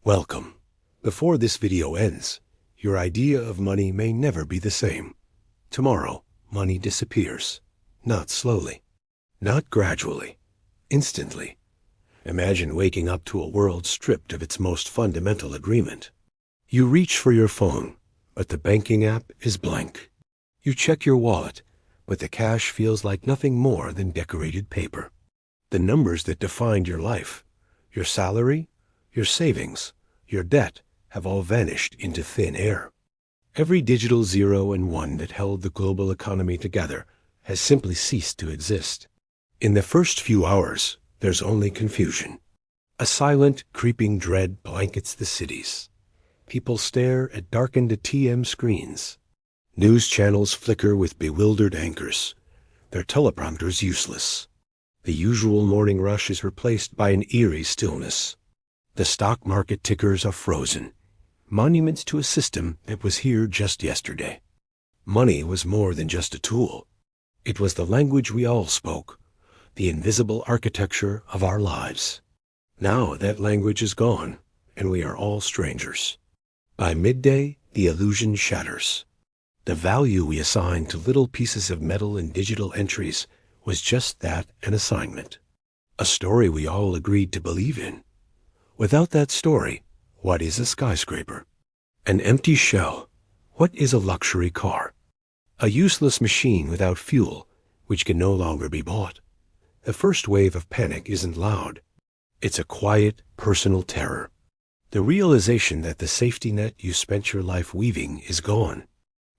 Welcome. Before this video ends, your idea of money may never be the same. Tomorrow, money disappears. Not slowly. Not gradually. Instantly. Imagine waking up to a world stripped of its most fundamental agreement. You reach for your phone, but the banking app is blank. You check your wallet, but the cash feels like nothing more than decorated paper. The numbers that defined your life, your salary, your savings, your debt, have all vanished into thin air. Every digital 0 and 1 that held the global economy together has simply ceased to exist. In the first few hours, there's only confusion. A silent, creeping dread blankets the cities. People stare at darkened ATM screens. News channels flicker with bewildered anchors, their teleprompters useless. The usual morning rush is replaced by an eerie stillness. The stock market tickers are frozen, monuments to a system that was here just yesterday. Money was more than just a tool. It was the language we all spoke, the invisible architecture of our lives. Now that language is gone, and we are all strangers. By midday, the illusion shatters. The value we assigned to little pieces of metal and digital entries was just that, an assignment. A story we all agreed to believe in. Without that story, what is a skyscraper? An empty shell. What is a luxury car? A useless machine without fuel, which can no longer be bought. The first wave of panic isn't loud. It's a quiet, personal terror. The realization that the safety net you spent your life weaving is gone.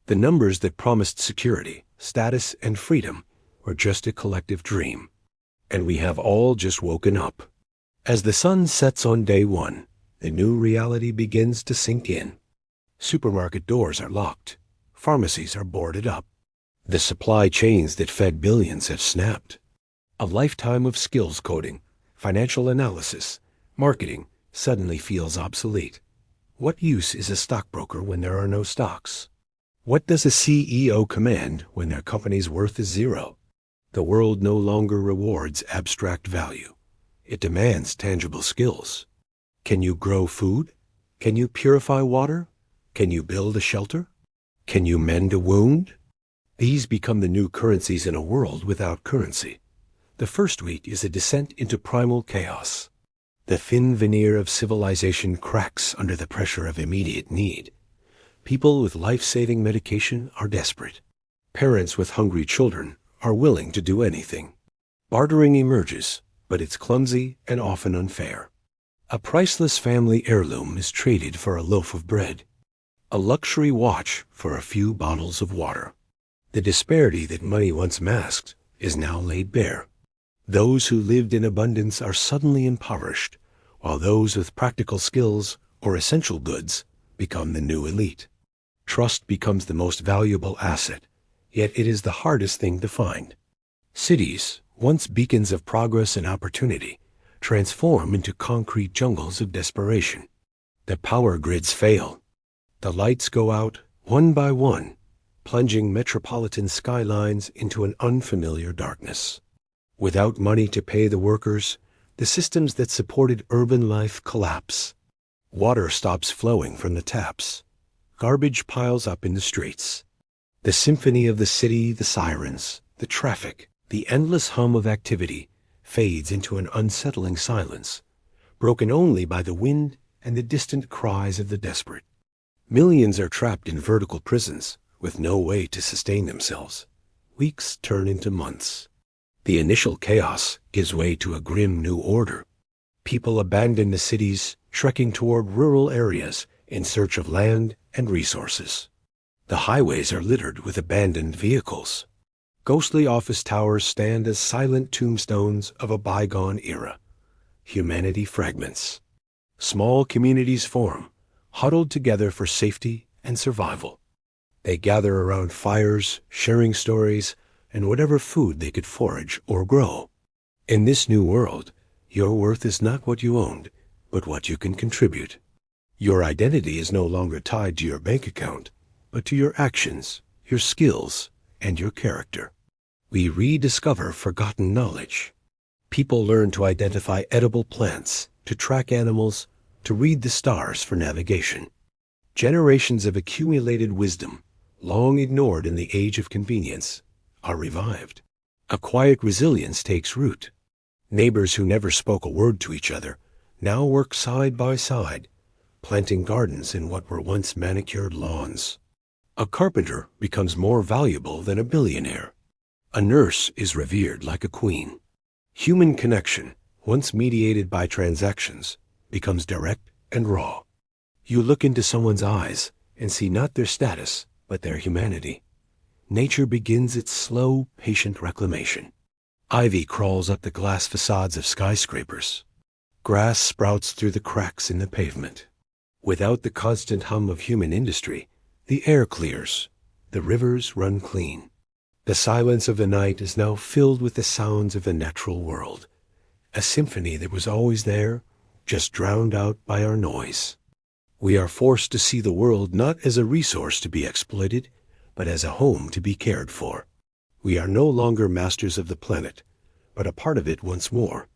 The numbers that promised security, status, and freedom were just a collective dream. And we have all just woken up. As the sun sets on day one, the new reality begins to sink in. Supermarket doors are locked. Pharmacies are boarded up. The supply chains that fed billions have snapped. A lifetime of skills coding, financial analysis, marketing suddenly feels obsolete. What use is a stockbroker when there are no stocks? What does a CEO command when their company's worth is zero? The world no longer rewards abstract value. It demands tangible skills. Can you grow food? Can you purify water? Can you build a shelter? Can you mend a wound? These become the new currencies in a world without currency. The first week is a descent into primal chaos. The thin veneer of civilization cracks under the pressure of immediate need. People with life-saving medication are desperate. Parents with hungry children are willing to do anything. Bartering emerges, but it's clumsy and often unfair. A priceless family heirloom is traded for a loaf of bread. A luxury watch for a few bottles of water. The disparity that money once masked is now laid bare. Those who lived in abundance are suddenly impoverished, while those with practical skills or essential goods become the new elite. Trust becomes the most valuable asset, yet it is the hardest thing to find. Cities, once beacons of progress and opportunity, transform into concrete jungles of desperation. The power grids fail. The lights go out one by one, plunging metropolitan skylines into an unfamiliar darkness. Without money to pay the workers, the systems that supported urban life collapse. Water stops flowing from the taps. Garbage piles up in the streets. The symphony of the city, the sirens, the traffic, the endless hum of activity fades into an unsettling silence, broken only by the wind and the distant cries of the desperate. Millions are trapped in vertical prisons with no way to sustain themselves. Weeks turn into months. The initial chaos gives way to a grim new order. People abandon the cities, trekking toward rural areas in search of land and resources. The highways are littered with abandoned vehicles. Ghostly office towers stand as silent tombstones of a bygone era. Humanity fragments. Small communities form, huddled together for safety and survival. They gather around fires, sharing stories, and whatever food they could forage or grow. In this new world, your worth is not what you owned, but what you can contribute. Your identity is no longer tied to your bank account, but to your actions, your skills, and your character. We rediscover forgotten knowledge. People learn to identify edible plants, to track animals, to read the stars for navigation. Generations of accumulated wisdom, long ignored in the age of convenience, are revived. A quiet resilience takes root. Neighbors who never spoke a word to each other now work side by side, planting gardens in what were once manicured lawns. A carpenter becomes more valuable than a billionaire. A nurse is revered like a queen. Human connection, once mediated by transactions, becomes direct and raw. You look into someone's eyes and see not their status, but their humanity. Nature begins its slow, patient reclamation. Ivy crawls up the glass facades of skyscrapers. Grass sprouts through the cracks in the pavement. Without the constant hum of human industry, the air clears, the rivers run clean. The silence of the night is now filled with the sounds of the natural world, a symphony that was always there, just drowned out by our noise. We are forced to see the world not as a resource to be exploited, but as a home to be cared for. We are no longer masters of the planet, but a part of it once more.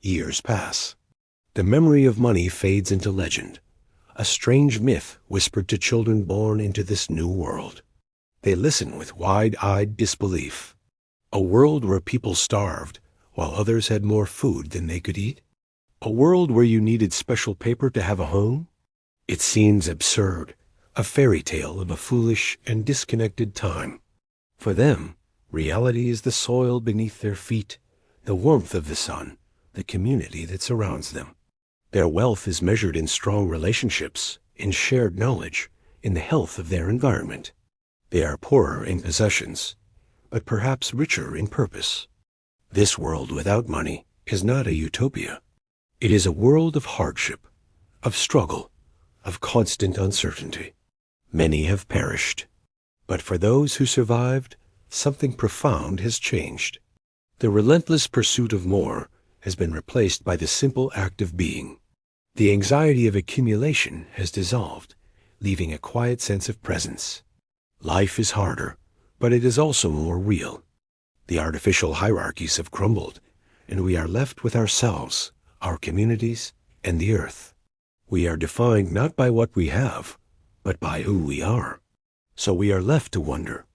Years pass. The memory of money fades into legend, a strange myth whispered to children born into this new world. They listen with wide-eyed disbelief. A world where people starved, while others had more food than they could eat? A world where you needed special paper to have a home? It seems absurd, a fairy tale of a foolish and disconnected time. For them, reality is the soil beneath their feet, the warmth of the sun, the community that surrounds them. Their wealth is measured in strong relationships, in shared knowledge, in the health of their environment. They are poorer in possessions, but perhaps richer in purpose. This world without money is not a utopia. It is a world of hardship, of struggle, of constant uncertainty. Many have perished, but for those who survived, something profound has changed. The relentless pursuit of more has been replaced by the simple act of being. The anxiety of accumulation has dissolved, leaving a quiet sense of presence. Life is harder, but it is also more real. The artificial hierarchies have crumbled, and we are left with ourselves, our communities, and the earth. We are defined not by what we have, but by who we are. So we are left to wonder,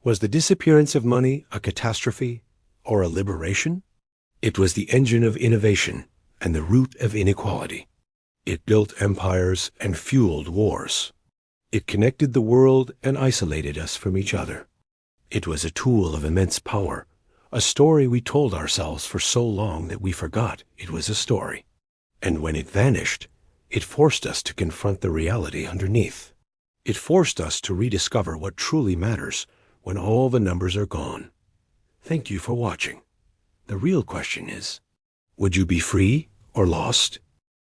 was the disappearance of money a catastrophe or a liberation? It was the engine of innovation and the root of inequality. It built empires and fueled wars. It connected the world and isolated us from each other. It was a tool of immense power, a story we told ourselves for so long that we forgot it was a story. And when it vanished, it forced us to confront the reality underneath. It forced us to rediscover what truly matters when all the numbers are gone. Thank you for watching. The real question is, would you be free or lost?